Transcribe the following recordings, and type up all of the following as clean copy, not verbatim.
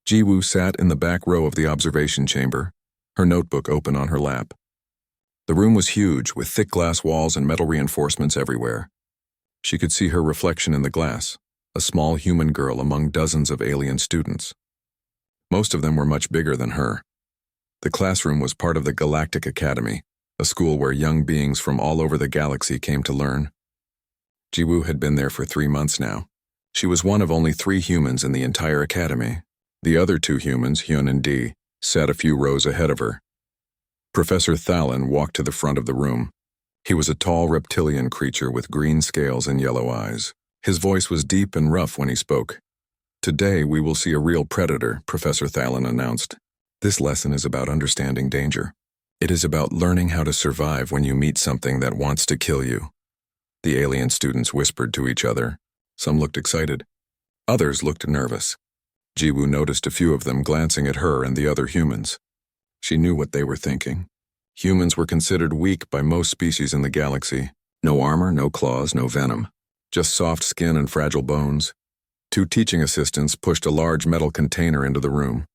Jiwoo sat in the back row of the observation chamber, her notebook open on her lap. The room was huge, with thick glass walls and metal reinforcements everywhere. She could see her reflection in the glass, a small human girl among dozens of alien students. Most of them were much bigger than her. The classroom was part of the Galactic Academy, a school where young beings from all over the galaxy came to learn. Jiwoo had been there for 3 months now. She was one of only 3 humans in the entire academy. The other 2 humans, Hyun and Dee, sat a few rows ahead of her. Professor Thalen walked to the front of the room. He was a tall reptilian creature with green scales and yellow eyes. His voice was deep and rough when he spoke. "Today we will see a real predator," Professor Thalen announced. "This lesson is about understanding danger. It is about learning how to survive when you meet something that wants to kill you." The alien students whispered to each other. Some looked excited. Others looked nervous. Jiwoo noticed a few of them glancing at her and the other humans. She knew what they were thinking. Humans were considered weak by most species in the galaxy. No armor, no claws, no venom. Just soft skin and fragile bones. 2 teaching assistants pushed a large metal container into the room.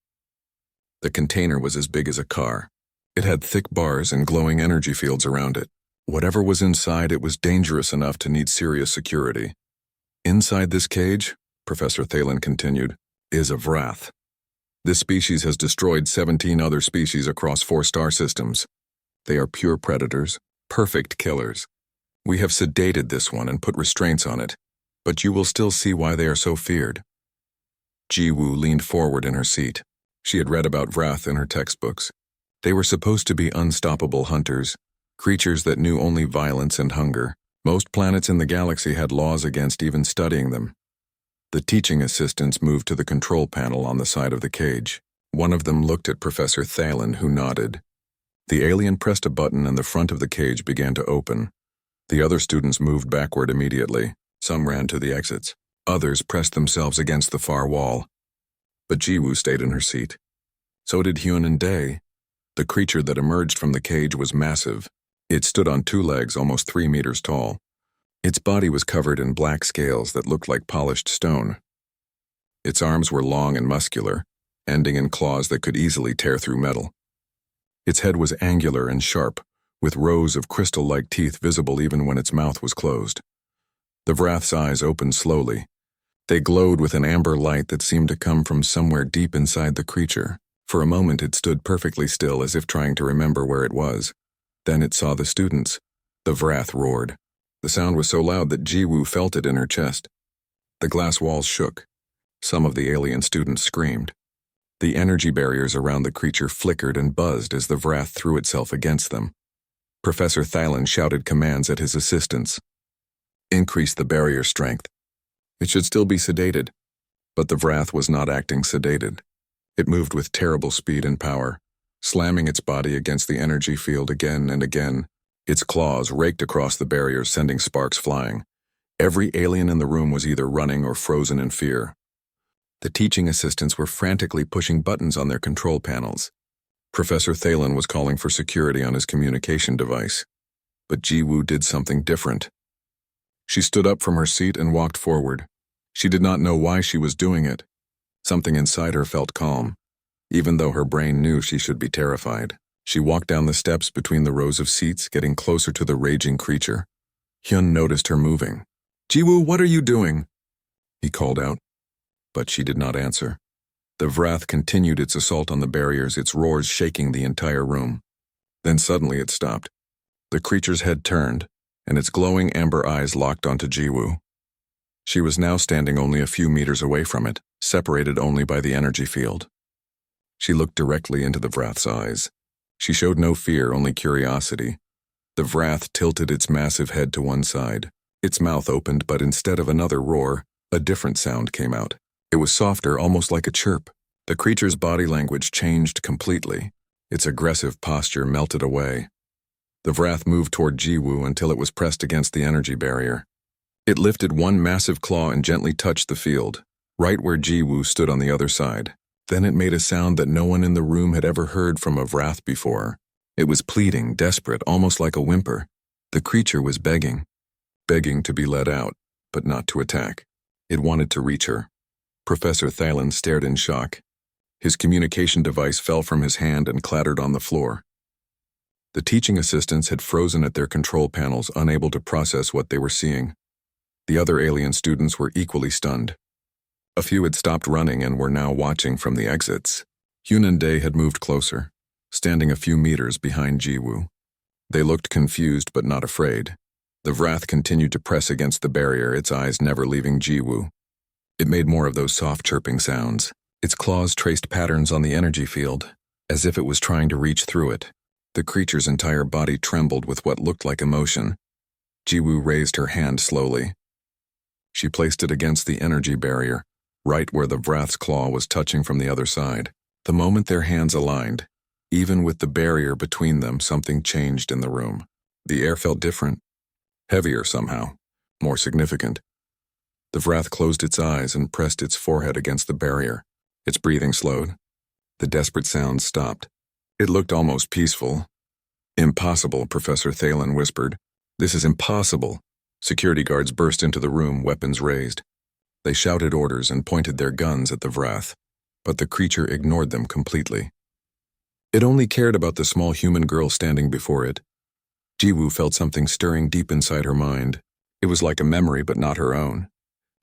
The container was as big as a car. It had thick bars and glowing energy fields around it. Whatever was inside, it was dangerous enough to need serious security. "Inside this cage," Professor Thalen continued, "is a Vrath. This species has destroyed 17 other species across 4 star systems. They are pure predators, perfect killers. We have sedated this one and put restraints on it, but you will still see why they are so feared." Jiwoo leaned forward in her seat. She had read about Vrath in her textbooks. They were supposed to be unstoppable hunters, creatures that knew only violence and hunger. Most planets in the galaxy had laws against even studying them. The teaching assistants moved to the control panel on the side of the cage. One of them looked at Professor Thalen, who nodded. The alien pressed a button and the front of the cage began to open. The other students moved backward immediately. Some ran to the exits. Others pressed themselves against the far wall. But Jiwoo stayed in her seat. So did Hyun and Dae. The creature that emerged from the cage was massive. It stood on 2 legs almost 3 meters tall. Its body was covered in black scales that looked like polished stone. Its arms were long and muscular, ending in claws that could easily tear through metal. Its head was angular and sharp, with rows of crystal-like teeth visible even when its mouth was closed. The Vrath's eyes opened slowly. They glowed with an amber light that seemed to come from somewhere deep inside the creature. For a moment it stood perfectly still, as if trying to remember where it was. Then it saw the students. The Vrath roared. The sound was so loud that Jiwoo felt it in her chest. The glass walls shook. Some of the alien students screamed. The energy barriers around the creature flickered and buzzed as the Vrath threw itself against them. Professor Thalen shouted commands at his assistants. "Increase the barrier strength. It should still be sedated." But the Vrath was not acting sedated. It moved with terrible speed and power, slamming its body against the energy field again and again. Its claws raked across the barriers, sending sparks flying. Every alien in the room was either running or frozen in fear. The teaching assistants were frantically pushing buttons on their control panels. Professor Thalen was calling for security on his communication device. But Jiwoo did something different. She stood up from her seat and walked forward. She did not know why she was doing it. Something inside her felt calm, even though her brain knew she should be terrified. She walked down the steps between the rows of seats, getting closer to the raging creature. Hyun noticed her moving. "Jiwoo, what are you doing?" he called out. But she did not answer. The Vrath continued its assault on the barriers, its roars shaking the entire room. Then suddenly it stopped. The creature's head turned, and its glowing amber eyes locked onto Jiwoo. She was now standing only a few meters away from it, separated only by the energy field. She looked directly into the Vrath's eyes. She showed no fear, only curiosity. The Vrath tilted its massive head to one side. Its mouth opened, but instead of another roar, a different sound came out. It was softer, almost like a chirp. The creature's body language changed completely. Its aggressive posture melted away. The Vrath moved toward Jiwoo until it was pressed against the energy barrier. It lifted one massive claw and gently touched the field, right where Jiwoo stood on the other side. Then it made a sound that no one in the room had ever heard from a Vrath before. It was pleading, desperate, almost like a whimper. The creature was begging to be let out, but not to attack. It wanted to reach her. Professor Thalen stared in shock. His communication device fell from his hand and clattered on the floor. The teaching assistants had frozen at their control panels, unable to process what they were seeing. The other alien students were equally stunned. A few had stopped running and were now watching from the exits. Hyun and Dae had moved closer, standing a few meters behind Jiwoo. They looked confused but not afraid. The Vrath continued to press against the barrier, its eyes never leaving Jiwoo. It made more of those soft chirping sounds. Its claws traced patterns on the energy field, as if it was trying to reach through it. The creature's entire body trembled with what looked like emotion. Jiwoo raised her hand slowly. She placed it against the energy barrier, right where the Vrath's claw was touching from the other side. The moment their hands aligned, even with the barrier between them, something changed in the room. The air felt different, heavier somehow, more significant. The Vrath closed its eyes and pressed its forehead against the barrier. Its breathing slowed. The desperate sounds stopped. It looked almost peaceful. "Impossible," Professor Thalen whispered. "This is impossible." Security guards burst into the room, weapons raised. They shouted orders and pointed their guns at the Vrath, but the creature ignored them completely. It only cared about the small human girl standing before it. Jiwoo felt something stirring deep inside her mind. It was like a memory, but not her own.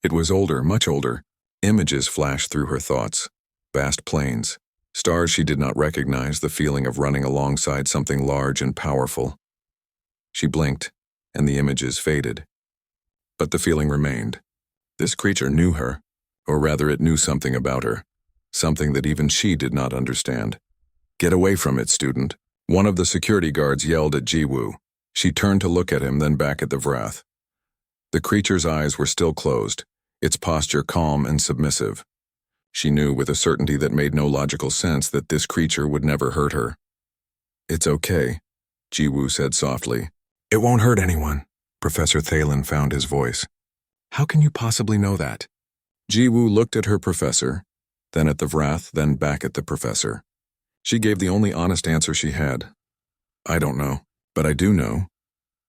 It was older, much older. Images flashed through her thoughts. Vast plains, stars she did not recognize, the feeling of running alongside something large and powerful. She blinked, and the images faded. But the feeling remained. This creature knew her, or rather it knew something about her, something that even she did not understand. "Get away from it, student," one of the security guards yelled at Jiwoo. She turned to look at him, then back at the Vrath. The creature's eyes were still closed, its posture calm and submissive. She knew with a certainty that made no logical sense that this creature would never hurt her. "It's okay," Jiwoo said softly. "It won't hurt anyone." Professor Thalen found his voice. "How can you possibly know that?" Jiwoo looked at her professor, then at the Vrath, then back at the professor. She gave the only honest answer she had. "I don't know, but I do know."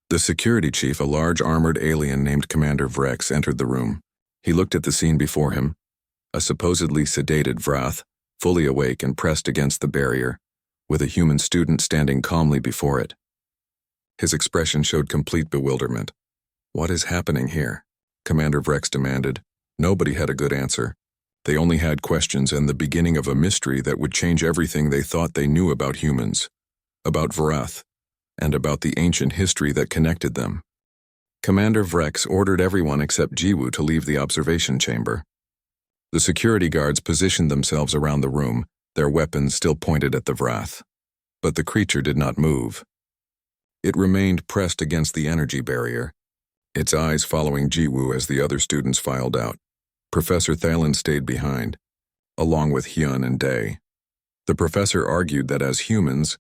The security chief, a large armored alien named Commander Vrex, entered the room. He looked at the scene before him. A supposedly sedated Vrath, fully awake and pressed against the barrier, with a human student standing calmly before it. His expression showed complete bewilderment. "What is happening here?" Commander Vrex demanded. Nobody had a good answer. They only had questions and the beginning of a mystery that would change everything they thought they knew about humans, about Vrath, and about the ancient history that connected them. Commander Vrex ordered everyone except Jiwoo to leave the observation chamber. The security guards positioned themselves around the room, their weapons still pointed at the Vrath. But the creature did not move. It remained pressed against the energy barrier, its eyes following Jiwoo as the other students filed out. Professor Thalen stayed behind, along with Hyun and Dae. The professor argued that as humans,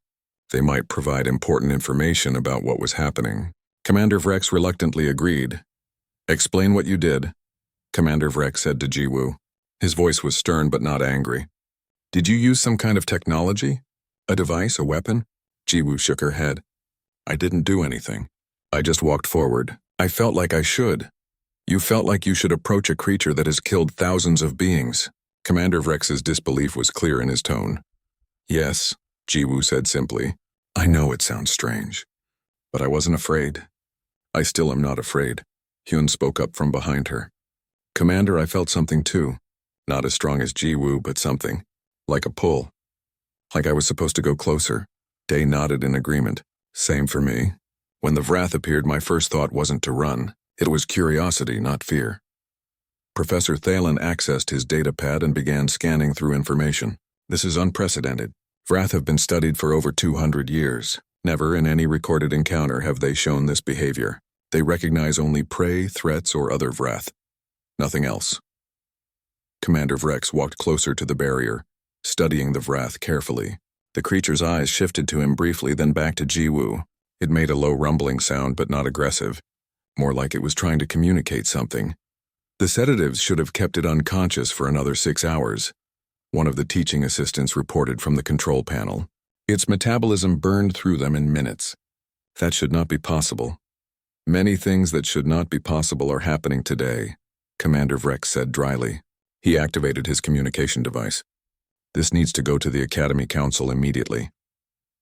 they might provide important information about what was happening. Commander Vrex reluctantly agreed. "Explain what you did," Commander Vrex said to Jiwoo. His voice was stern but not angry. "Did you use some kind of technology? A device, a weapon?" Jiwoo shook her head. "I didn't do anything. I just walked forward. I felt like I should." "You felt like you should approach a creature that has killed thousands of beings." Commander Vrex's disbelief was clear in his tone. "Yes," Jiwoo said simply. "I know it sounds strange, but I wasn't afraid. I still am not afraid." Hyun spoke up from behind her. "Commander, I felt something too. Not as strong as Jiwoo, but something. Like a pull. Like I was supposed to go closer." Dae nodded in agreement. "Same for me. When the Vrath appeared, my first thought wasn't to run. It was curiosity, not fear." Professor Thalen accessed his datapad and began scanning through information. "This is unprecedented. Vrath have been studied for over 200 years. Never in any recorded encounter have they shown this behavior. They recognize only prey, threats, or other Vrath. Nothing else." Commander Vrex walked closer to the barrier, studying the Vrath carefully. The creature's eyes shifted to him briefly, then back to Jiwoo. It made a low rumbling sound, but not aggressive. More like it was trying to communicate something. The sedatives should have kept it unconscious for another 6 hours. One of the teaching assistants reported from the control panel. Its metabolism burned through them in minutes. That should not be possible. "Many things that should not be possible are happening today," Commander Vrex said dryly. He activated his communication device. This needs to go to the Academy Council immediately.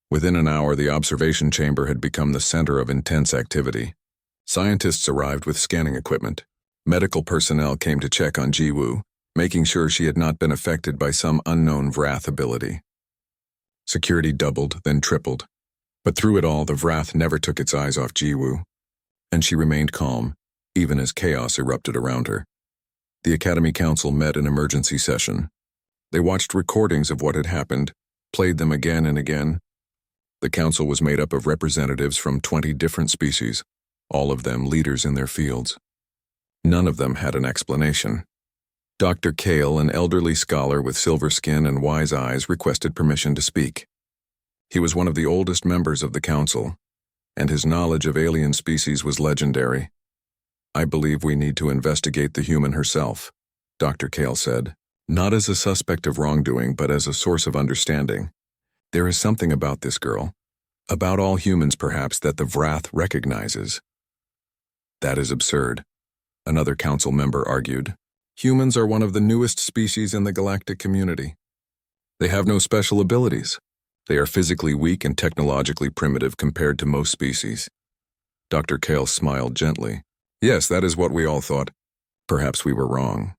Within an hour, the observation chamber had become the center of intense activity. Scientists arrived with scanning equipment. Medical personnel came to check on Jiwoo, making sure she had not been affected by some unknown Vrath ability. Security doubled, then tripled. But through it all, the Vrath never took its eyes off Jiwoo, and she remained calm, even as chaos erupted around her. The Academy Council met in emergency session. They watched recordings of what had happened, played them again and again. The council was made up of representatives from 20 different species, all of them leaders in their fields. None of them had an explanation. Dr. Kale, an elderly scholar with silver skin and wise eyes, requested permission to speak. He was one of the oldest members of the council, and his knowledge of alien species was legendary. "I believe we need to investigate the human herself," Dr. Kale said, "not as a suspect of wrongdoing, but as a source of understanding. There is something about this girl, about all humans perhaps, that the Vrath recognizes." "That is absurd," another council member argued. "Humans are one of the newest species in the galactic community. They have no special abilities. They are physically weak and technologically primitive compared to most species." Dr. Kale smiled gently. "Yes, that is what we all thought. Perhaps we were wrong."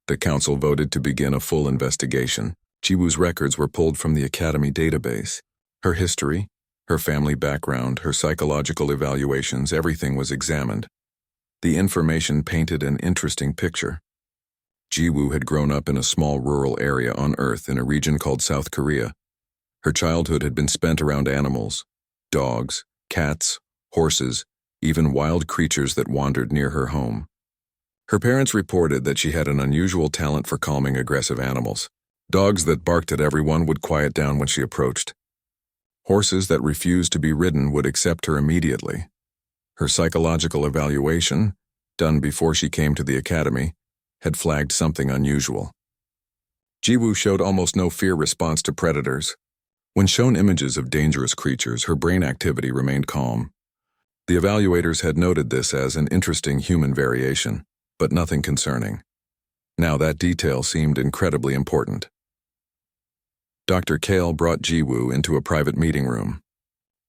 The council voted to begin a full investigation. Jiwoo's records were pulled from the Academy database. Her history, her family background, her psychological evaluations, everything was examined. The information painted an interesting picture. Jiwoo had grown up in a small rural area on Earth in a region called South Korea. Her childhood had been spent around animals, dogs, cats, horses, even wild creatures that wandered near her home. Her parents reported that she had an unusual talent for calming aggressive animals. Dogs that barked at everyone would quiet down when she approached. Horses that refused to be ridden would accept her immediately. Her psychological evaluation, done before she came to the academy, had flagged something unusual. Jiwoo showed almost no fear response to predators. When shown images of dangerous creatures, her brain activity remained calm. The evaluators had noted this as an interesting human variation, but nothing concerning. Now that detail seemed incredibly important. Dr. Kale brought Jiwoo into a private meeting room.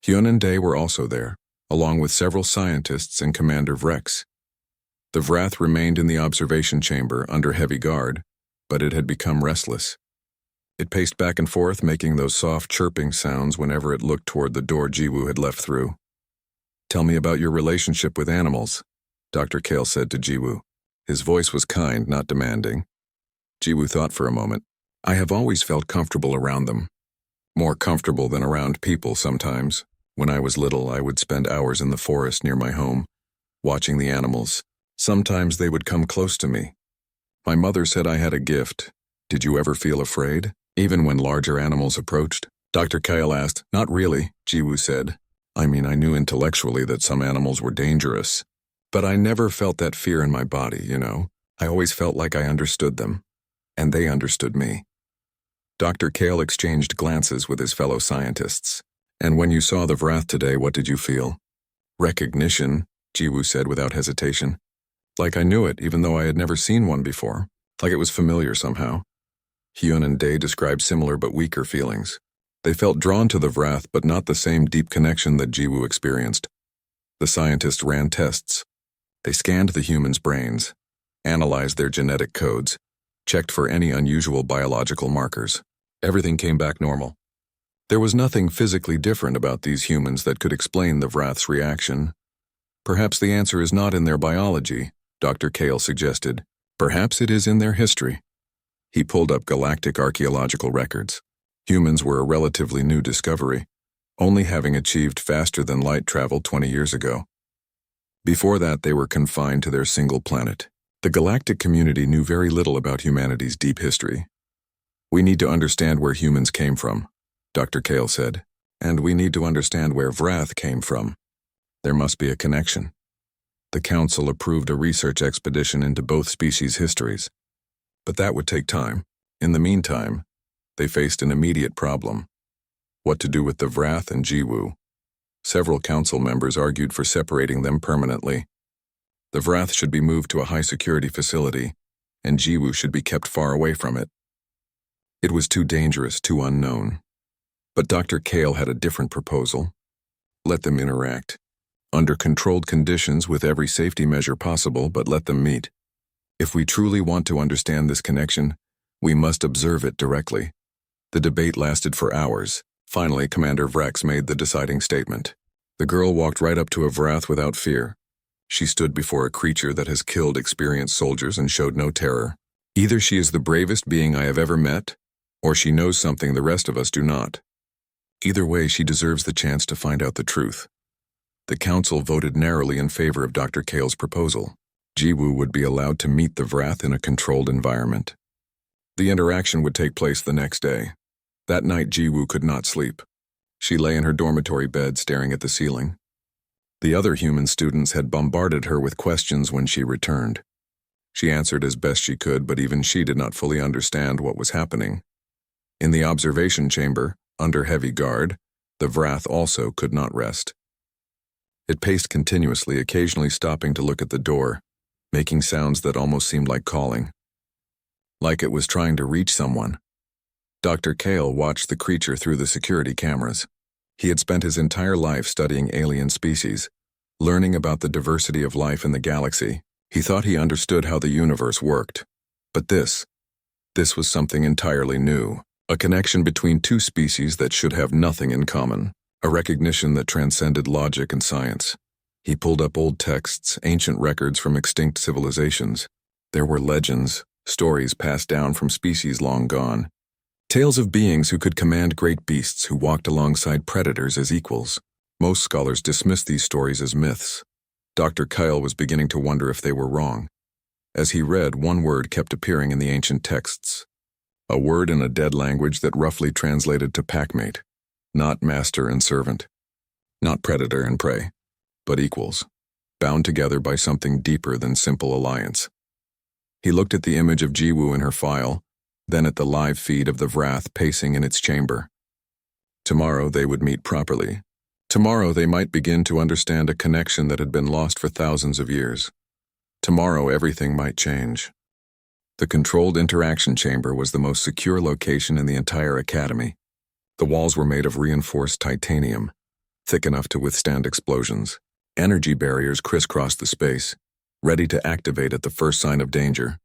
Hyun and Dae were also there, along with several scientists and Commander Vrex. The Vrath remained in the observation chamber under heavy guard, but it had become restless. It paced back and forth, making those soft chirping sounds whenever it looked toward the door Jiwoo had left through. "Tell me about your relationship with animals," Dr. Kale said to Jiwoo. His voice was kind, not demanding. Jiwoo thought for a moment. "I have always felt comfortable around them. More comfortable than around people sometimes. When I was little, I would spend hours in the forest near my home, watching the animals. Sometimes they would come close to me. My mother said I had a gift. Did you ever feel afraid, even when larger animals approached?" Dr. Kale asked. "Not really," Jiwoo said. "I mean, I knew intellectually that some animals were dangerous. But I never felt that fear in my body, you know? I always felt like I understood them. And they understood me." Dr. Kale exchanged glances with his fellow scientists. "And when you saw the Vrath today, what did you feel?" "Recognition," Jiwoo said without hesitation. "Like I knew it, even though I had never seen one before. Like it was familiar somehow." Hyun and Dae described similar but weaker feelings. They felt drawn to the Vrath, but not the same deep connection that Jiwoo experienced. The scientists ran tests. They scanned the humans' brains, analyzed their genetic codes, checked for any unusual biological markers. Everything came back normal. There was nothing physically different about these humans that could explain the Vrath's reaction. "Perhaps the answer is not in their biology," Dr. Kale suggested. "Perhaps it is in their history." He pulled up galactic archaeological records. Humans were a relatively new discovery, only having achieved faster-than-light travel 20 years ago. Before that, they were confined to their single planet. The galactic community knew very little about humanity's deep history. "We need to understand where humans came from," Dr. Kale said, "and we need to understand where Vrath came from. There must be a connection." The council approved a research expedition into both species' histories. But that would take time. In the meantime, they faced an immediate problem: what to do with the Vrath and Jiwoo. Several council members argued for separating them permanently. The Vrath should be moved to a high-security facility, and Jiwoo should be kept far away from it. It was too dangerous, too unknown. But Dr. Kale had a different proposal. Let them interact. Under controlled conditions with every safety measure possible, but let them meet. If we truly want to understand this connection, we must observe it directly. The debate lasted for hours. Finally, Commander Vrex made the deciding statement. The girl walked right up to Vrath without fear. She stood before a creature that has killed experienced soldiers and showed no terror. Either she is the bravest being I have ever met, or she knows something the rest of us do not. Either way, she deserves the chance to find out the truth. The council voted narrowly in favor of Dr. Kale's proposal. Jiwoo would be allowed to meet the Vrath in a controlled environment. The interaction would take place the next day. That night, Jiwoo could not sleep. She lay in her dormitory bed staring at the ceiling. The other human students had bombarded her with questions when she returned. She answered as best she could, but even she did not fully understand what was happening. In the observation chamber, under heavy guard, the Vrath also could not rest. It paced continuously, occasionally stopping to look at the door, making sounds that almost seemed like calling. Like it was trying to reach someone. Dr. Kale watched the creature through the security cameras. He had spent his entire life studying alien species, learning about the diversity of life in the galaxy. He thought he understood how the universe worked. But this was something entirely new. A connection between two species that should have nothing in common. A recognition that transcended logic and science. He pulled up old texts, ancient records from extinct civilizations. There were legends, stories passed down from species long gone. Tales of beings who could command great beasts who walked alongside predators as equals. Most scholars dismissed these stories as myths. Dr. Kyle was beginning to wonder if they were wrong. As he read, one word kept appearing in the ancient texts. A word in a dead language that roughly translated to packmate. Not master and servant. Not predator and prey. But equals. Bound together by something deeper than simple alliance. He looked at the image of Jiwoo in her file, then at the live feed of the Vrath pacing in its chamber. Tomorrow they would meet properly. Tomorrow they might begin to understand a connection that had been lost for thousands of years. Tomorrow everything might change. The controlled interaction chamber was the most secure location in the entire academy. The walls were made of reinforced titanium, thick enough to withstand explosions. Energy barriers crisscrossed the space, ready to activate at the first sign of danger.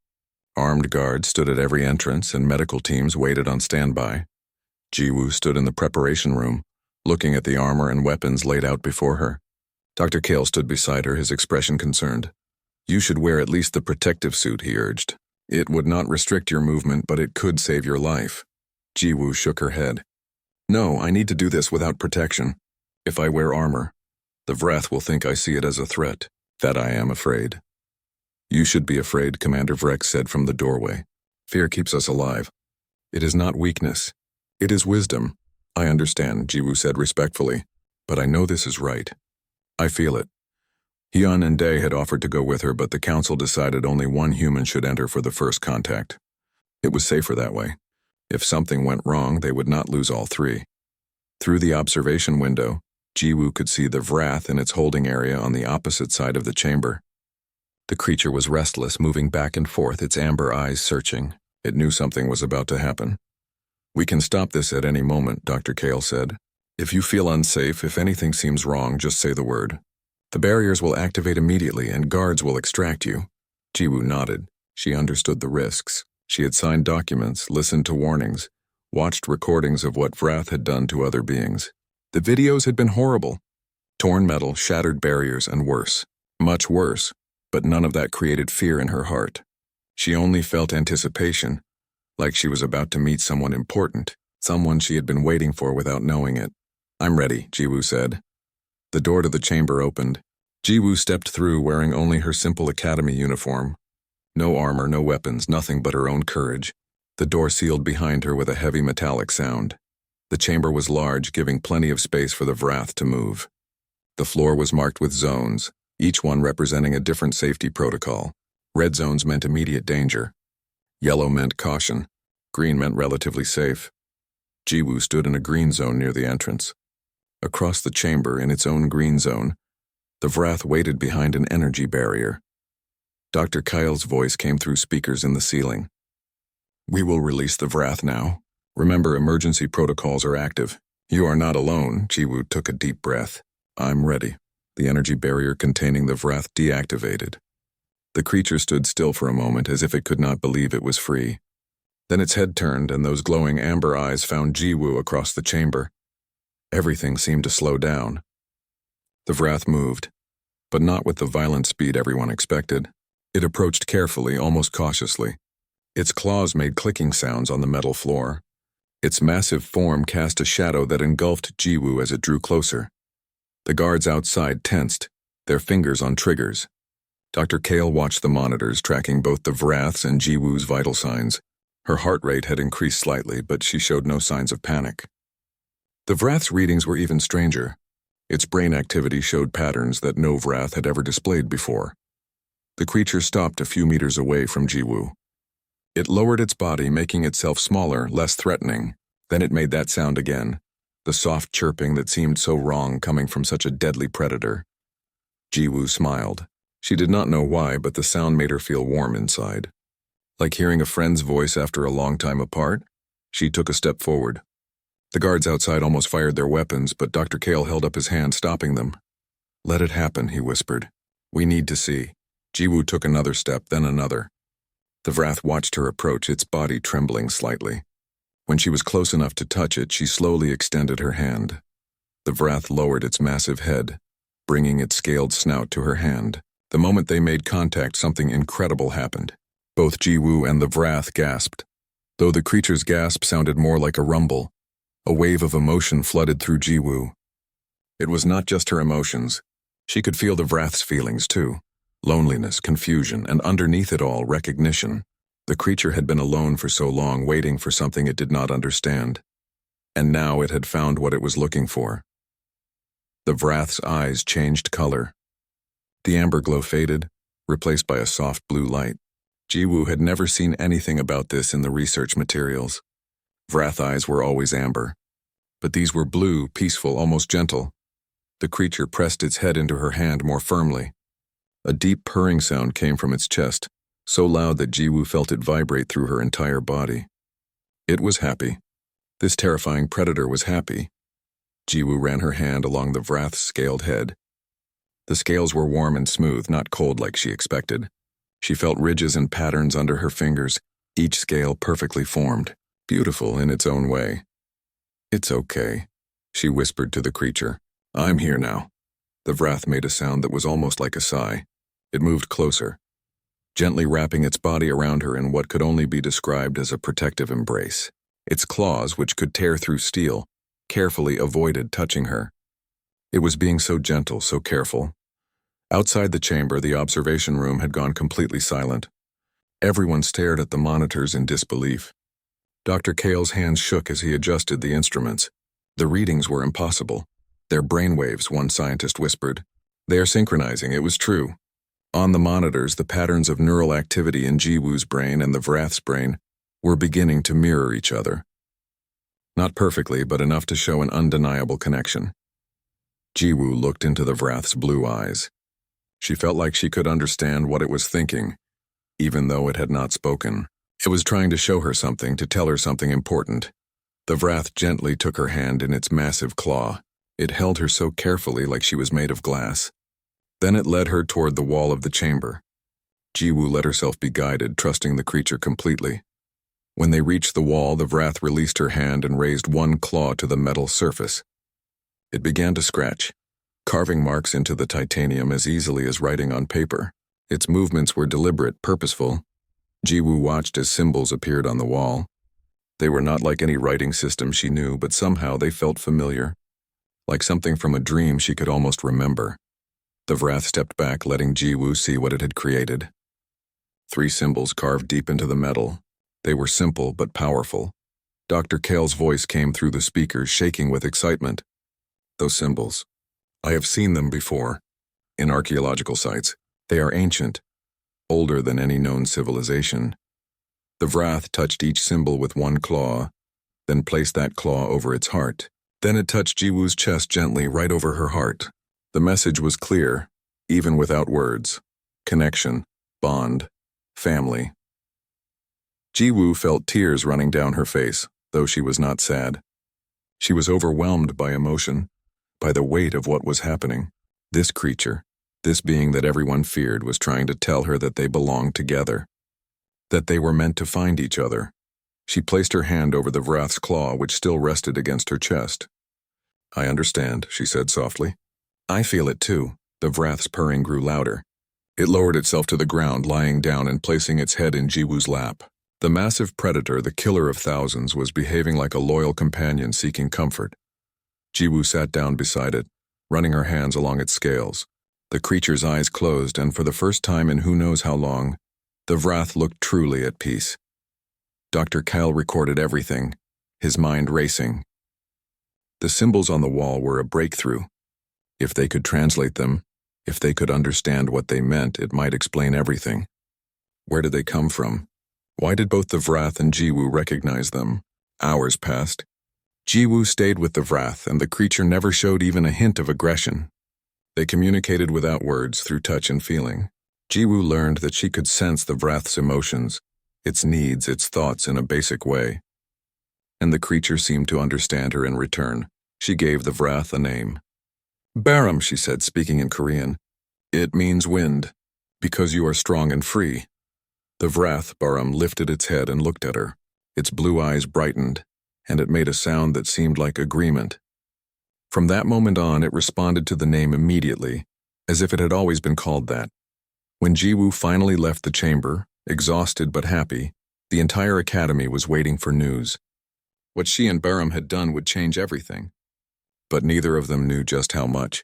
Armed guards stood at every entrance and medical teams waited on standby. Jiwoo stood in the preparation room, looking at the armor and weapons laid out before her. Dr. Kale stood beside her, his expression concerned. You should wear at least the protective suit, he urged. It would not restrict your movement, but it could save your life. Jiwoo shook her head. No, I need to do this without protection. If I wear armor, the Vrath will think I see it as a threat, that I am afraid. You should be afraid, Commander Vrex said from the doorway. Fear keeps us alive. It is not weakness. It is wisdom. I understand, Jiwoo said respectfully, but I know this is right. I feel it. Hyun and Dae had offered to go with her, but the council decided only one human should enter for the first contact. It was safer that way. If something went wrong, they would not lose all three. Through the observation window, Jiwoo could see the Vrath in its holding area on the opposite side of the chamber. The creature was restless, moving back and forth, its amber eyes searching. It knew something was about to happen. We can stop this at any moment, Dr. Kale said. If you feel unsafe, if anything seems wrong, just say the word. The barriers will activate immediately and guards will extract you. Jiwoo nodded. She understood the risks. She had signed documents, listened to warnings, watched recordings of what Vrath had done to other beings. The videos had been horrible. Torn metal, shattered barriers, and worse. Much worse. But none of that created fear in her heart. She only felt anticipation, like she was about to meet someone important, someone she had been waiting for without knowing it. I'm ready, Jiwoo said. The door to the chamber opened. Jiwoo stepped through wearing only her simple academy uniform. No armor, no weapons, nothing but her own courage. The door sealed behind her with a heavy metallic sound. The chamber was large, giving plenty of space for the Vrath to move. The floor was marked with zones, each one representing a different safety protocol. Red zones meant immediate danger. Yellow meant caution. Green meant relatively safe. Jiwoo stood in a green zone near the entrance. Across the chamber, in its own green zone, the Vrath waited behind an energy barrier. Dr. Kyle's voice came through speakers in the ceiling. We will release the Vrath now. Remember, emergency protocols are active. You are not alone. Jiwoo took a deep breath. I'm ready. The energy barrier containing the Vrath deactivated. The creature stood still for a moment as if it could not believe it was free. Then its head turned and those glowing amber eyes found Jiwoo across the chamber. Everything seemed to slow down. The Vrath moved, but not with the violent speed everyone expected. It approached carefully, almost cautiously. Its claws made clicking sounds on the metal floor. Its massive form cast a shadow that engulfed Jiwoo as it drew closer. The guards outside tensed, their fingers on triggers. Dr. Kale watched the monitors, tracking both the Vrath's and Jiwoo's vital signs. Her heart rate had increased slightly, but she showed no signs of panic. The Vrath's readings were even stranger. Its brain activity showed patterns that no Vrath had ever displayed before. The creature stopped a few meters away from Jiwoo. It lowered its body, making itself smaller, less threatening. Then it made that sound again, the soft chirping that seemed so wrong coming from such a deadly predator. Jiwoo smiled. She did not know why, but the sound made her feel warm inside. Like hearing a friend's voice after a long time apart, she took a step forward. The guards outside almost fired their weapons, but Dr. Kale held up his hand, stopping them. Let it happen, he whispered. We need to see. Jiwoo took another step, then another. The Vrath watched her approach, its body trembling slightly. When she was close enough to touch it, she slowly extended her hand. The Vrath lowered its massive head, bringing its scaled snout to her hand. The moment they made contact, something incredible happened. Both Jiwoo and the Vrath gasped. Though the creature's gasp sounded more like a rumble, a wave of emotion flooded through Jiwoo. It was not just her emotions. She could feel the Vrath's feelings too. Loneliness, confusion, and underneath it all, recognition. The creature had been alone for so long, waiting for something it did not understand. And now it had found what it was looking for. The Vrath's eyes changed color. The amber glow faded, replaced by a soft blue light. Jiwoo had never seen anything about this in the research materials. Vrath eyes were always amber, but these were blue, peaceful, almost gentle. The creature pressed its head into her hand more firmly. A deep purring sound came from its chest, so loud that Jiwoo felt it vibrate through her entire body. It was happy. This terrifying predator was happy. Jiwoo ran her hand along the Vrath's scaled head. The scales were warm and smooth, not cold like she expected. She felt ridges and patterns under her fingers, each scale perfectly formed, beautiful in its own way. It's okay, she whispered to the creature. I'm here now. The Vrath made a sound that was almost like a sigh. It moved closer, gently wrapping its body around her in what could only be described as a protective embrace. Its claws, which could tear through steel, carefully avoided touching her. It was being so gentle, so careful. Outside the chamber, the observation room had gone completely silent. Everyone stared at the monitors in disbelief. Dr. Kale's hands shook as he adjusted the instruments. The readings were impossible. They're brainwaves, one scientist whispered. They are synchronizing, it was true. On the monitors, the patterns of neural activity in Jiwoo's brain and the Vrath's brain were beginning to mirror each other. Not perfectly, but enough to show an undeniable connection. Jiwoo looked into the Vrath's blue eyes. She felt like she could understand what it was thinking, even though it had not spoken. It was trying to show her something, to tell her something important. The Vrath gently took her hand in its massive claw. It held her so carefully, like she was made of glass. Then it led her toward the wall of the chamber. Jiwoo let herself be guided, trusting the creature completely. When they reached the wall, the Vrath released her hand and raised one claw to the metal surface. It began to scratch, carving marks into the titanium as easily as writing on paper. Its movements were deliberate, purposeful. Jiwoo watched as symbols appeared on the wall. They were not like any writing system she knew, but somehow they felt familiar, like something from a dream she could almost remember. The Vrath stepped back, letting Jiwoo see what it had created. 3 symbols carved deep into the metal. They were simple but powerful. Dr. Kale's voice came through the speakers, shaking with excitement. Those symbols. I have seen them before. In archaeological sites. They are ancient, older than any known civilization. The Vrath touched each symbol with one claw, then placed that claw over its heart. Then it touched Jiwoo's chest gently, right over her heart. The message was clear, even without words. Connection, bond, family. Jiwoo felt tears running down her face. though she was not sad. She was overwhelmed by emotion, by the weight of what was happening. This creature, this being that everyone feared, was trying to tell her that they belonged together, that they were meant to find each other. She placed her hand over the Vrath's claw, which still rested against her chest. "I understand," she said softly. "I feel it too." The Vrath's purring grew louder. It lowered itself to the ground, lying down and placing its head in Jiwoo's lap. The massive predator, the killer of thousands, was behaving like a loyal companion seeking comfort. Jiwoo sat down beside it, running her hands along its scales. The creature's eyes closed, and for the first time in who knows how long, the Vrath looked truly at peace. Dr. Kyle recorded everything, his mind racing. The symbols on the wall were a breakthrough. If they could translate them, if they could understand what they meant, it might explain everything. Where did they come from? Why did both the Vrath and Jiwoo recognize them? Hours passed. Jiwoo stayed with the Vrath, and the creature never showed even a hint of aggression. They communicated without words, through touch and feeling. Jiwoo learned that she could sense the Vrath's emotions, its needs, its thoughts in a basic way. And the creature seemed to understand her in return. She gave the Vrath a name. "Baram," she said, speaking in Korean. "It means wind, because you are strong and free." The Vrath, Baram, lifted its head and looked at her. Its blue eyes brightened, and it made a sound that seemed like agreement. From that moment on, it responded to the name immediately, as if it had always been called that. When Jiwoo finally left the chamber, exhausted but happy, the entire academy was waiting for news. What she and Baram had done would change everything. But neither of them knew just how much.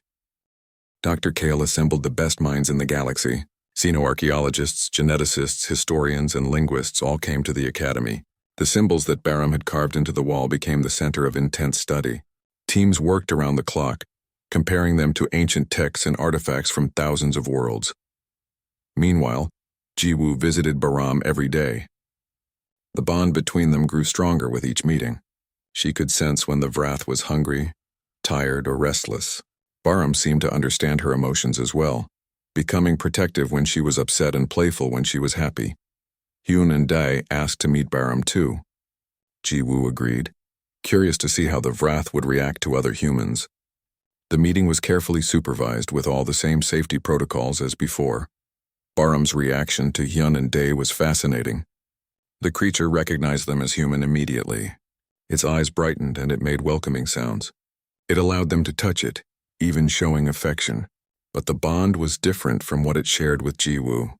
Dr. Kale assembled the best minds in the galaxy. Xenoarchaeologists, geneticists, historians, and linguists all came to the academy. The symbols that Baram had carved into the wall became the center of intense study. Teams worked around the clock, comparing them to ancient texts and artifacts from thousands of worlds. Meanwhile, Jiwoo visited Baram every day. The bond between them grew stronger with each meeting. She could sense when the Vrath was hungry, tired, or restless. Baram seemed to understand her emotions as well, becoming protective when she was upset and playful when she was happy. Hyun and Dae asked to meet Baram too. Jiwoo agreed, curious to see how the Vrath would react to other humans. The meeting was carefully supervised with all the same safety protocols as before. Baram's reaction to Hyun and Dae was fascinating. The creature recognized them as human immediately. Its eyes brightened and it made welcoming sounds. It allowed them to touch it, even showing affection. But the bond was different from what it shared with Jiwoo.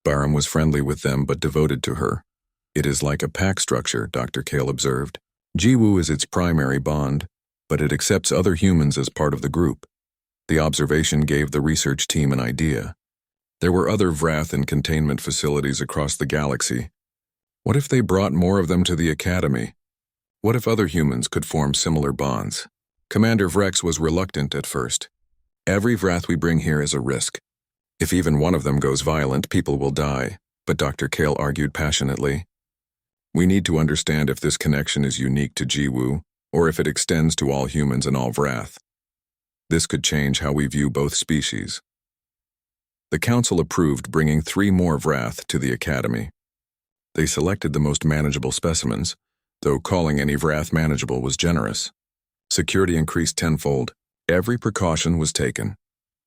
Baram was friendly with them but devoted to her. "It is like a pack structure," Dr. Kale observed. "Jiwoo is its primary bond, but it accepts other humans as part of the group." The observation gave the research team an idea. There were other Vrath in containment facilities across the galaxy. What if they brought more of them to the academy? What if other humans could form similar bonds? Commander Vrex was reluctant at first. "Every Vrath we bring here is a risk. If even one of them goes violent, people will die," but Dr. Kale argued passionately. "We need to understand if this connection is unique to Jiwoo, or if it extends to all humans and all Vrath. This could change how we view both species." The council approved bringing 3 more Vrath to the academy. They selected the most manageable specimens, though calling any Vrath manageable was generous. Security increased tenfold. Every precaution was taken.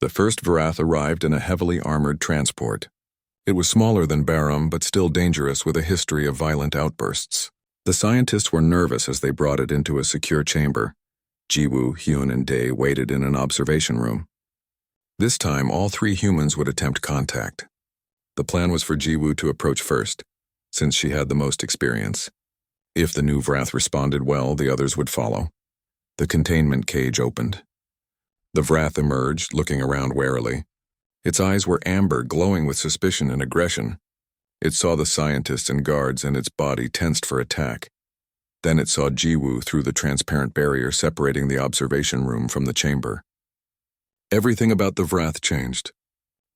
The first Vrath arrived in a heavily armored transport. It was smaller than Baram, but still dangerous with a history of violent outbursts. The scientists were nervous as they brought it into a secure chamber. Jiwoo, Hyun, and Dae waited in an observation room. This time, all 3 humans would attempt contact. The plan was for Jiwoo to approach first, since she had the most experience. If the new Vrath responded well, the others would follow. The containment cage opened. The Vrath emerged, looking around warily. Its eyes were amber, glowing with suspicion and aggression. It saw the scientists and guards, and its body tensed for attack. Then it saw Jiwoo through the transparent barrier separating the observation room from the chamber. Everything about the Vrath changed.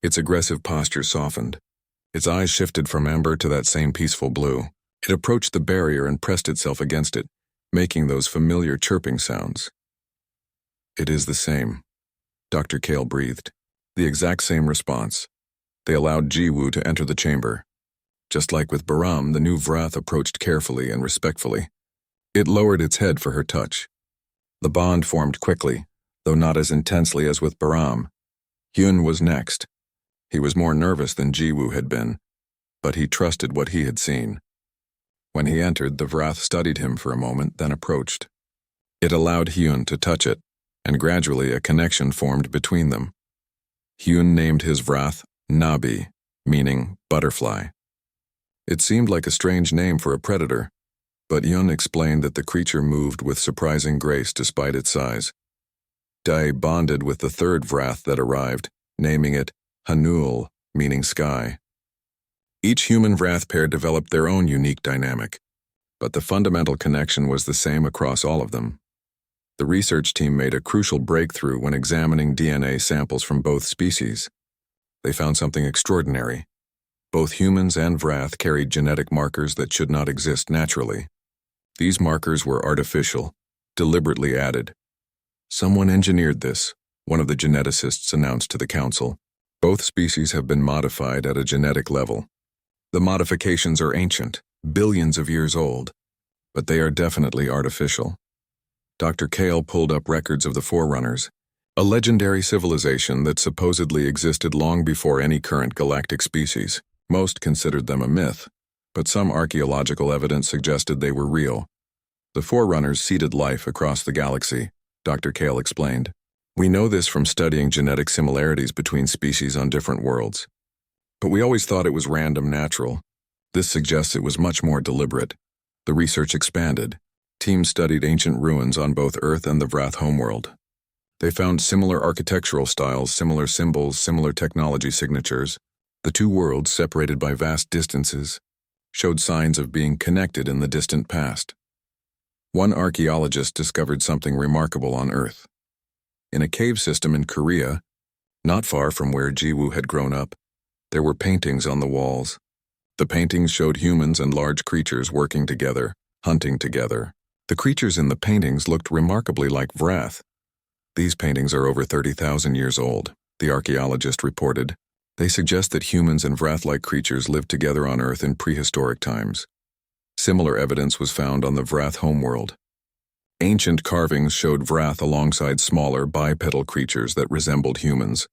Its aggressive posture softened. Its eyes shifted from amber to that same peaceful blue. It approached the barrier and pressed itself against it, making those familiar chirping sounds. "It is the same," Dr. Kale breathed. The exact same response. They allowed Jiwoo to enter the chamber. Just like with Baram, the new Vrath approached carefully and respectfully. It lowered its head for her touch. The bond formed quickly, though not as intensely as with Baram. Hyun was next. He was more nervous than Jiwoo had been, but he trusted what he had seen. When he entered, the Vrath studied him for a moment, then approached. It allowed Hyun to touch it, and gradually a connection formed between them. Hyun named his Vrath Nabi, meaning butterfly. It seemed like a strange name for a predator, but Hyun explained that the creature moved with surprising grace despite its size. Dae bonded with the third Vrath that arrived, naming it Hanul, meaning sky. Each human Vrath pair developed their own unique dynamic, but the fundamental connection was the same across all of them. The research team made a crucial breakthrough when examining DNA samples from both species. They found something extraordinary. Both humans and Vrath carried genetic markers that should not exist naturally. These markers were artificial, deliberately added. Someone engineered this, one of the geneticists announced to the council. Both species have been modified at a genetic level. The modifications are ancient, billions of years old, but they are definitely artificial. Dr. Kale pulled up records of the Forerunners, a legendary civilization that supposedly existed long before any current galactic species. Most considered them a myth, but some archaeological evidence suggested they were real. The Forerunners seeded life across the galaxy, Dr. Kale explained. We know this from studying genetic similarities between species on different worlds. But we always thought it was random natural. This suggests it was much more deliberate. The research expanded. Teams studied ancient ruins on both Earth and the Vrath homeworld. They found similar architectural styles, similar symbols, similar technology signatures. The two worlds, separated by vast distances, showed signs of being connected in the distant past. One archaeologist discovered something remarkable on Earth. In a cave system in Korea, not far from where Jiwoo had grown up, there were paintings on the walls. The paintings showed humans and large creatures working together, hunting together. The creatures in the paintings looked remarkably like Vrath. These paintings are over 30,000 years old, the archaeologist reported. They suggest that humans and Vrath-like creatures lived together on Earth in prehistoric times. Similar evidence was found on the Vrath homeworld. Ancient carvings showed Vrath alongside smaller bipedal creatures that resembled humans.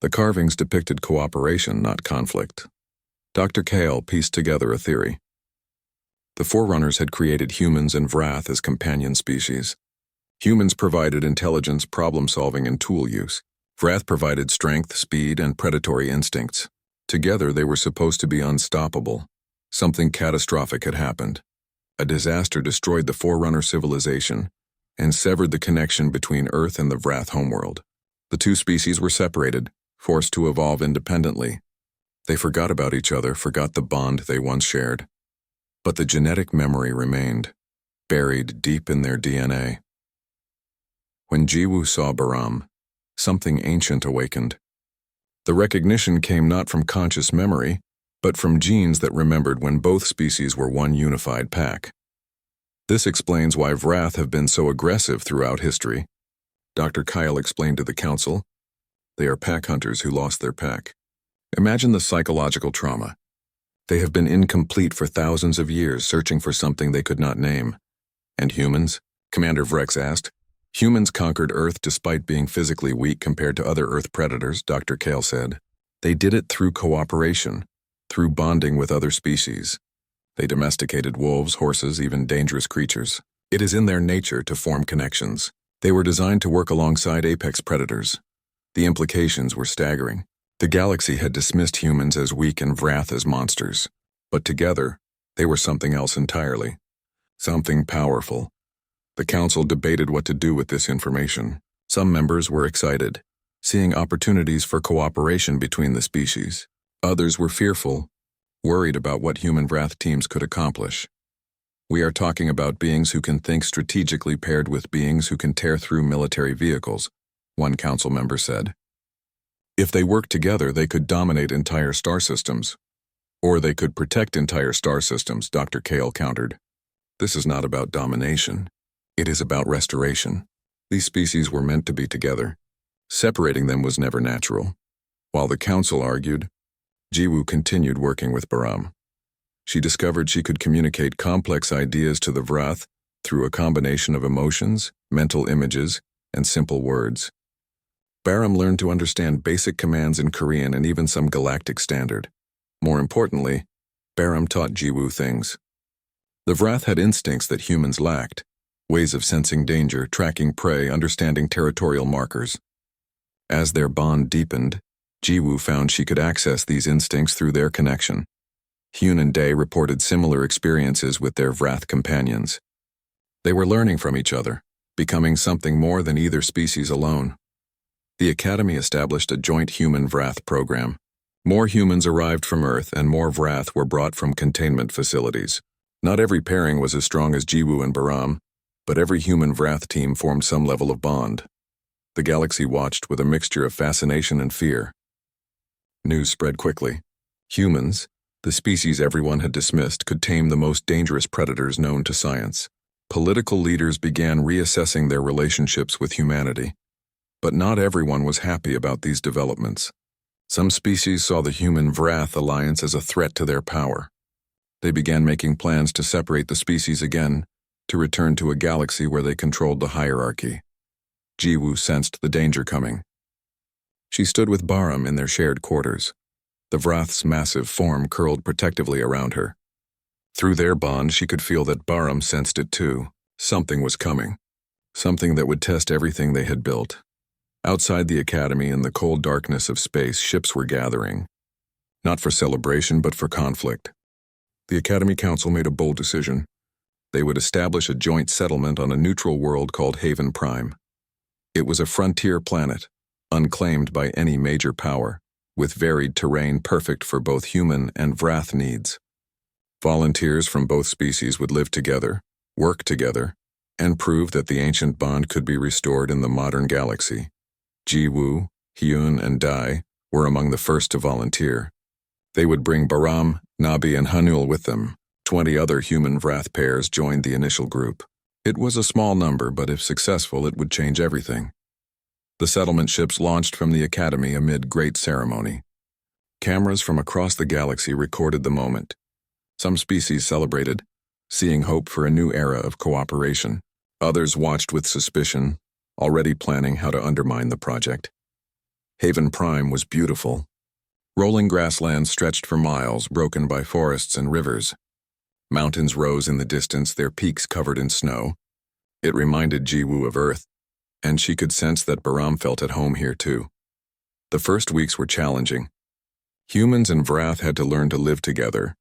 The carvings depicted cooperation, not conflict. Dr. Kale pieced together a theory. The Forerunners had created humans and Vrath as companion species. Humans provided intelligence, problem-solving, and tool use. Vrath provided strength, speed, and predatory instincts. Together, they were supposed to be unstoppable. Something catastrophic had happened. A disaster destroyed the Forerunner civilization and severed the connection between Earth and the Vrath homeworld. The two species were separated, forced to evolve independently. They forgot about each other, forgot the bond they once shared. But the genetic memory remained, buried deep in their DNA. When Jiwoo saw Baram, something ancient awakened. The recognition came not from conscious memory, but from genes that remembered when both species were one unified pack. This explains why Vrath have been so aggressive throughout history. Dr. Kyle explained to the council, they are pack hunters who lost their pack. Imagine the psychological trauma. They have been incomplete for thousands of years, searching for something they could not name. And humans? Commander Vrex asked. Humans conquered Earth despite being physically weak compared to other Earth predators, Dr. Kale said. They did it through cooperation, through bonding with other species. They domesticated wolves, horses, even dangerous creatures. It is in their nature to form connections. They were designed to work alongside apex predators. The implications were staggering. The galaxy had dismissed humans as weak and Vrath as monsters. But together, they were something else entirely. Something powerful. The council debated what to do with this information. Some members were excited, seeing opportunities for cooperation between the species. Others were fearful, worried about what human Vrath teams could accomplish. We are talking about beings who can think strategically paired with beings who can tear through military vehicles, one council member said. If they worked together, they could dominate entire star systems. Or they could protect entire star systems, Dr. Kale countered. This is not about domination. It is about restoration. These species were meant to be together. Separating them was never natural. While the council argued, Jiwoo continued working with Baram. She discovered she could communicate complex ideas to the Vrath through a combination of emotions, mental images, and simple words. Baram learned to understand basic commands in Korean and even some galactic standard. More importantly, Baram taught Jiwoo things. The Vrath had instincts that humans lacked, ways of sensing danger, tracking prey, understanding territorial markers. As their bond deepened, Jiwoo found she could access these instincts through their connection. Hyun and Dae reported similar experiences with their Vrath companions. They were learning from each other, becoming something more than either species alone. The Academy established a joint human-Vrath program. More humans arrived from Earth and more Vrath were brought from containment facilities. Not every pairing was as strong as Jiwoo and Baram, but every human-Vrath team formed some level of bond. The galaxy watched with a mixture of fascination and fear. News spread quickly. Humans, the species everyone had dismissed, could tame the most dangerous predators known to science. Political leaders began reassessing their relationships with humanity. But not everyone was happy about these developments. Some species saw the human-Vrath alliance as a threat to their power. They began making plans to separate the species again, to return to a galaxy where they controlled the hierarchy. Jiwoo sensed the danger coming. She stood with Baram in their shared quarters. The Vrath's massive form curled protectively around her. Through their bond, she could feel that Baram sensed it too. Something was coming. Something that would test everything they had built. Outside the Academy, in the cold darkness of space, ships were gathering. Not for celebration, but for conflict. The Academy Council made a bold decision. They would establish a joint settlement on a neutral world called Haven Prime. It was a frontier planet, unclaimed by any major power, with varied terrain perfect for both human and Vrath needs. Volunteers from both species would live together, work together, and prove that the ancient bond could be restored in the modern galaxy. Jiwoo, Hyun, and Dae were among the first to volunteer. They would bring Baram, Nabi, and Hanul with them. 20 other human-Vrath pairs joined the initial group. It was a small number, but if successful, it would change everything. The settlement ships launched from the Academy amid great ceremony. Cameras from across the galaxy recorded the moment. Some species celebrated, seeing hope for a new era of cooperation. Others watched with suspicion, already planning how to undermine the project. Haven Prime was beautiful. Rolling grasslands stretched for miles, broken by forests and rivers. Mountains rose in the distance, their peaks covered in snow. It reminded Jiwoo of Earth, and she could sense that Baram felt at home here too. The first weeks were challenging. Humans and Vrath had to learn to live together,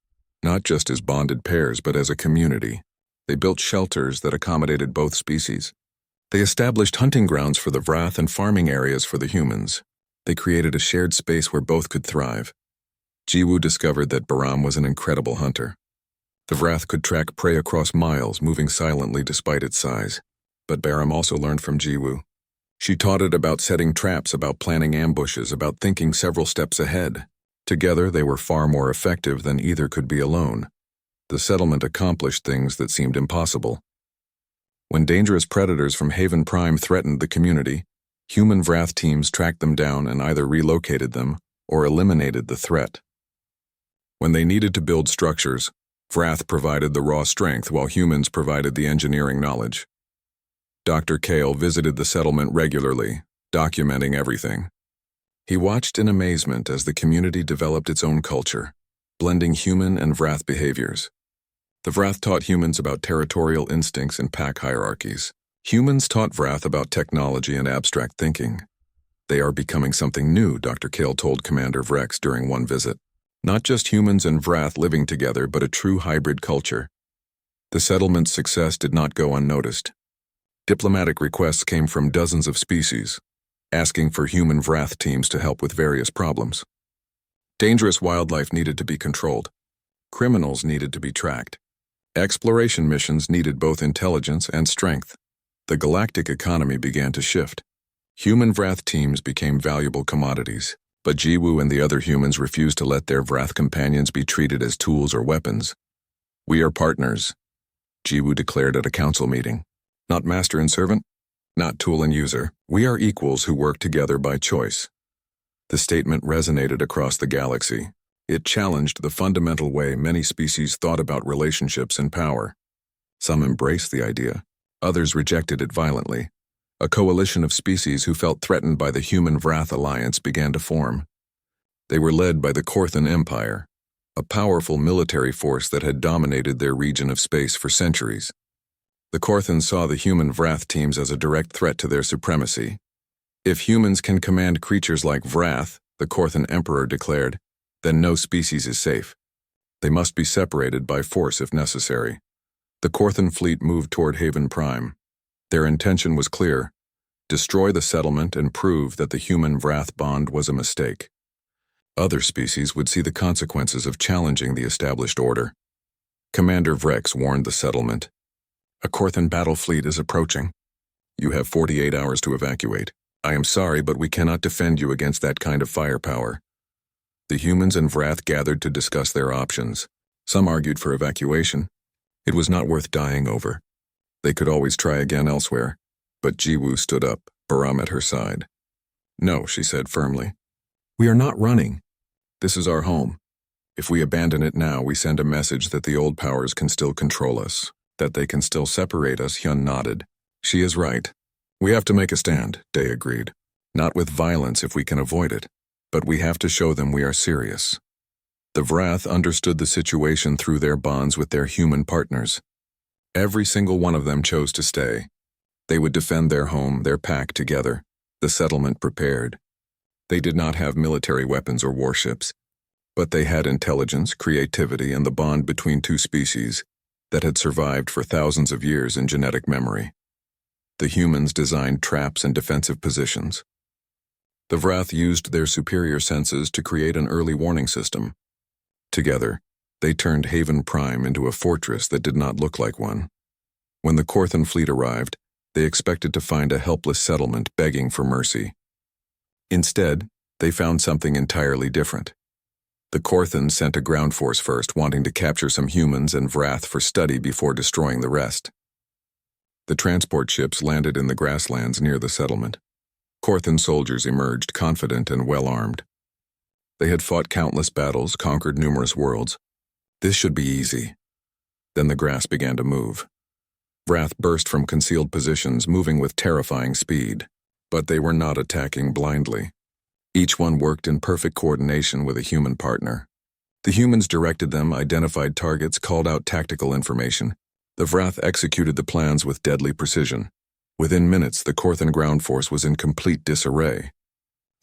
not just as bonded pairs, but as a community. They built shelters that accommodated both species. They established hunting grounds for the Vrath and farming areas for the humans. They created a shared space where both could thrive. Jiwoo discovered that Baram was an incredible hunter. The Vrath could track prey across miles, moving silently despite its size. But Baram also learned from Jiwoo. She taught it about setting traps, about planning ambushes, about thinking several steps ahead. Together, they were far more effective than either could be alone. The settlement accomplished things that seemed impossible. When dangerous predators from Haven Prime threatened the community, human Vrath teams tracked them down and either relocated them or eliminated the threat. When they needed to build structures, Vrath provided the raw strength while humans provided the engineering knowledge. Dr. Kale visited the settlement regularly, documenting everything. He watched in amazement as the community developed its own culture, blending human and Vrath behaviors. The Vrath taught humans about territorial instincts and pack hierarchies. Humans taught Vrath about technology and abstract thinking. They are becoming something new, Dr. Kale told Commander Vrex during one visit. Not just humans and Vrath living together, but a true hybrid culture. The settlement's success did not go unnoticed. Diplomatic requests came from dozens of species, asking for human Vrath teams to help with various problems. Dangerous wildlife needed to be controlled. Criminals needed to be tracked. Exploration missions needed both intelligence and strength. The galactic economy began to shift. Human Vrath teams became valuable commodities, but Jiwoo and the other humans refused to let their Vrath companions be treated as tools or weapons. "We are partners," Jiwoo declared at a council meeting. "Not master and servant, not tool and user. We are equals who work together by choice." The statement resonated across the galaxy. It challenged the fundamental way many species thought about relationships and power. Some embraced the idea. Others rejected it violently. A coalition of species who felt threatened by the Human Vrath Alliance began to form. They were led by the Korthan Empire, a powerful military force that had dominated their region of space for centuries. The Korthans saw the human Vrath teams as a direct threat to their supremacy. If humans can command creatures like Vrath, the Korthan Emperor declared, then no species is safe. They must be separated by force if necessary. The Korthan fleet moved toward Haven Prime. Their intention was clear: destroy the settlement and prove that the human-Vrath bond was a mistake. Other species would see the consequences of challenging the established order. Commander Vrex warned the settlement. A Korthan battle fleet is approaching. You have 48 hours to evacuate. I am sorry, but we cannot defend you against that kind of firepower. The humans and Vrath gathered to discuss their options. Some argued for evacuation. It was not worth dying over. They could always try again elsewhere. But Jiwoo stood up, Baram at her side. No, she said firmly. We are not running. This is our home. If we abandon it now, we send a message that the old powers can still control us, that they can still separate us. Hyun nodded. She is right. We have to make a stand, Dae agreed. Not with violence if we can avoid it, but we have to show them we are serious. The Vrath understood the situation through their bonds with their human partners. Every single one of them chose to stay. They would defend their home, their pack together, the settlement prepared. They did not have military weapons or warships, but they had intelligence, creativity, and the bond between two species that had survived for thousands of years in genetic memory. The humans designed traps and defensive positions. The Vrath used their superior senses to create an early warning system. Together, they turned Haven Prime into a fortress that did not look like one. When the Korthan fleet arrived, they expected to find a helpless settlement begging for mercy. Instead, they found something entirely different. The Korthans sent a ground force first, wanting to capture some humans and Vrath for study before destroying the rest. The transport ships landed in the grasslands near the settlement. Korthan soldiers emerged, confident and well-armed. They had fought countless battles, conquered numerous worlds. This should be easy. Then the grass began to move. Vrath burst from concealed positions, moving with terrifying speed. But they were not attacking blindly. Each one worked in perfect coordination with a human partner. The humans directed them, identified targets, called out tactical information. The Vrath executed the plans with deadly precision. Within minutes, the Korthan ground force was in complete disarray.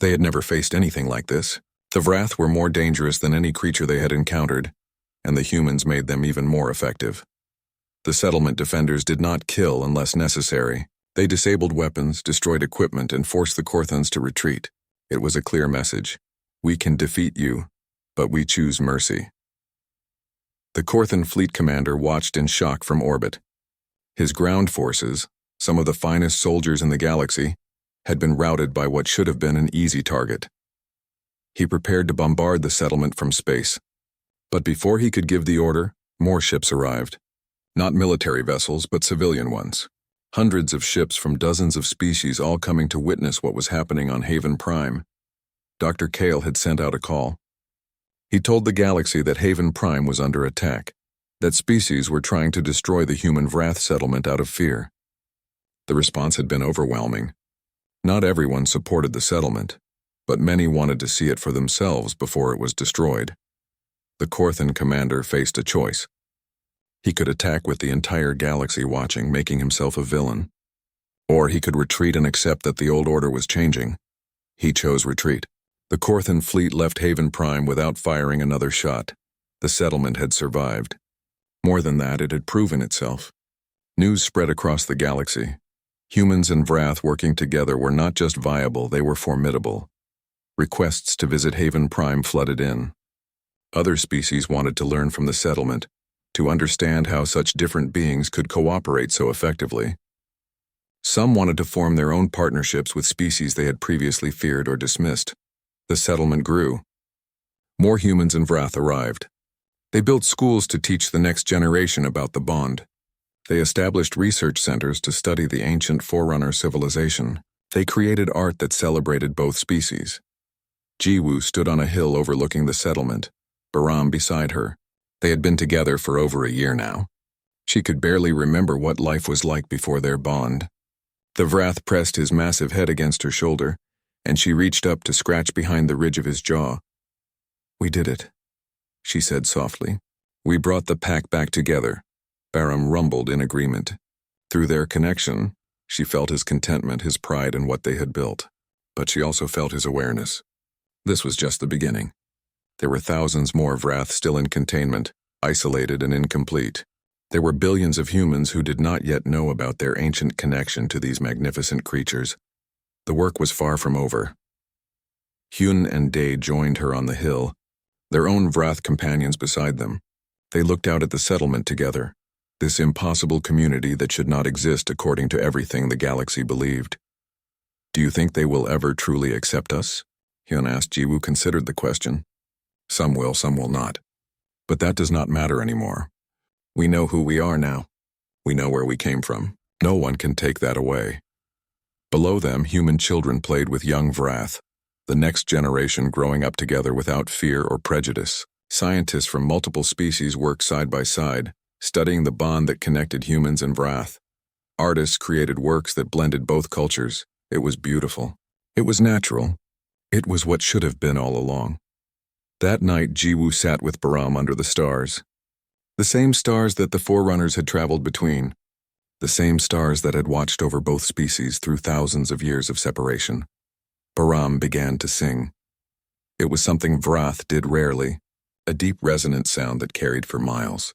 They had never faced anything like this. The Vrath were more dangerous than any creature they had encountered, and the humans made them even more effective. The settlement defenders did not kill unless necessary. They disabled weapons, destroyed equipment, and forced the Korthans to retreat. It was a clear message. We can defeat you, but we choose mercy. The Korthan fleet commander watched in shock from orbit. His ground forces, some of the finest soldiers in the galaxy, had been routed by what should have been an easy target. He prepared to bombard the settlement from space. But before he could give the order, more ships arrived. Not military vessels, but civilian ones. Hundreds of ships from dozens of species all coming to witness what was happening on Haven Prime. Dr. Kale had sent out a call. He told the galaxy that Haven Prime was under attack, that species were trying to destroy the human Vrath settlement out of fear. The response had been overwhelming. Not everyone supported the settlement, but many wanted to see it for themselves before it was destroyed. The Korthan commander faced a choice. He could attack with the entire galaxy watching, making himself a villain. Or he could retreat and accept that the old order was changing. He chose retreat. The Korthan fleet left Haven Prime without firing another shot. The settlement had survived. More than that, it had proven itself. News spread across the galaxy. Humans and Vrath working together were not just viable, they were formidable. Requests to visit Haven Prime flooded in. Other species wanted to learn from the settlement, to understand how such different beings could cooperate so effectively. Some wanted to form their own partnerships with species they had previously feared or dismissed. The settlement grew. More humans and Vrath arrived. They built schools to teach the next generation about the bond. They established research centers to study the ancient Forerunner civilization. They created art that celebrated both species. Jiwoo stood on a hill overlooking the settlement, Baram beside her. They had been together for over a year now. She could barely remember what life was like before their bond. The Vrath pressed his massive head against her shoulder, and she reached up to scratch behind the ridge of his jaw. "We did it," she said softly. "We brought the pack back together." Barum rumbled in agreement. Through their connection, she felt his contentment, his pride in what they had built. But she also felt his awareness. This was just the beginning. There were thousands more Vrath still in containment, isolated and incomplete. There were billions of humans who did not yet know about their ancient connection to these magnificent creatures. The work was far from over. Hyun and Day joined her on the hill, their own Vrath companions beside them. They looked out at the settlement together, this impossible community that should not exist according to everything the galaxy believed. "Do you think they will ever truly accept us?" Hyun asked. Jiwoo considered the question. "Some will, some will not. But that does not matter anymore. We know who we are now. We know where we came from. No one can take that away." Below them, human children played with young Vrath, the next generation growing up together without fear or prejudice. Scientists from multiple species worked side by side, studying the bond that connected humans and Vrath. Artists created works that blended both cultures. It was beautiful. It was natural. It was what should have been all along. That night, Jiwoo sat with Baram under the stars. The same stars that the Forerunners had traveled between. The same stars that had watched over both species through thousands of years of separation. Baram began to sing. It was something Vrath did rarely, a deep resonant sound that carried for miles.